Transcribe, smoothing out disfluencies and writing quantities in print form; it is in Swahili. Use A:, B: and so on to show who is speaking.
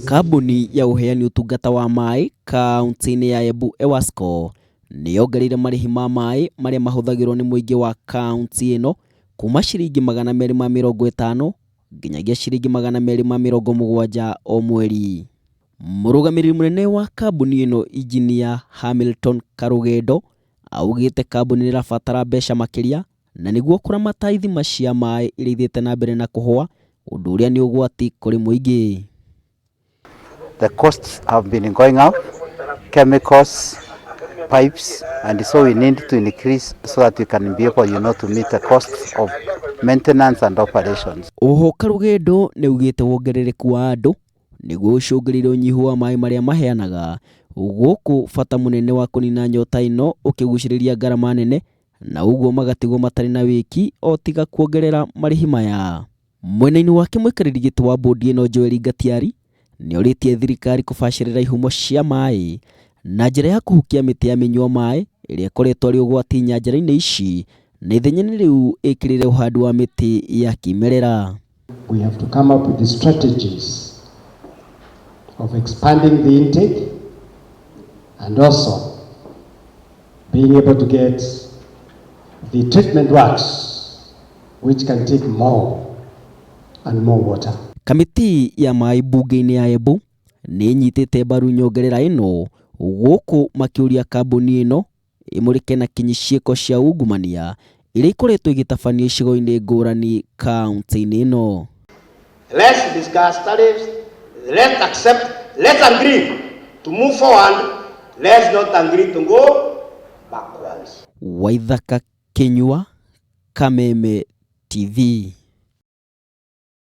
A: Kambuni ya uheani utungata wa maai kaunti-ini ya Embu EWASCO niyongereire marihi ma maai maria mahuthagirwo ni muingi wa kaunti ino kuma ciringi 250 nginyagia ciringi 270 o mweri. Murugamiriri munene wa kambuni ino Engineer Hamilton Karugendo augite kambuni irabatara mbeca makiria na niguo kuramata ithima cia maai irithite na mbere na kuhwa undu uria ni ugwati kuri muingi.
B: The costs have been going up, chemicals, pipes, and so we need to increase so that we can be able, to meet the costs of maintenance and operations.
A: Oho Karugendo ni ugite wongerereku wa andu niguo ucungirire unyihu wa maai maria maheanaga guku bata munene wa kunina nyota ino ukiguciriria ngarama nene na uguo magatigwo matari na wiiki otiga kuongerera marihi maya. Mwena-ini wake mwikariri giti wa bodi ino Joel Ngatiari ni oritie thirikari kubacirira ihumo cia maai na njira ya kuhukia miti ya minyua maai iria ikoretwo ari ugwati nyanjara-ini ici na ithenya-ini riu ikirire uhandi wa miti ya kimerera.
C: We have to come up with the strategies of expanding the intake and also being able to get the treatment works which can take more and more water.
A: Kamiti ya maai bunge-ini ya Embu ni nyitite mbaru Nyongerera ino guku makiuria kambuni ino imurike na kinyi ciiko cia ungumania iria ikoretwo igitabanio icigo-ini ngurani kaunti-ini ino.
D: Let's discuss tariffs, let's accept, let's agree to move forward, let's not agree to go backwards.
A: Waithaka Kinyua, Kameme TV.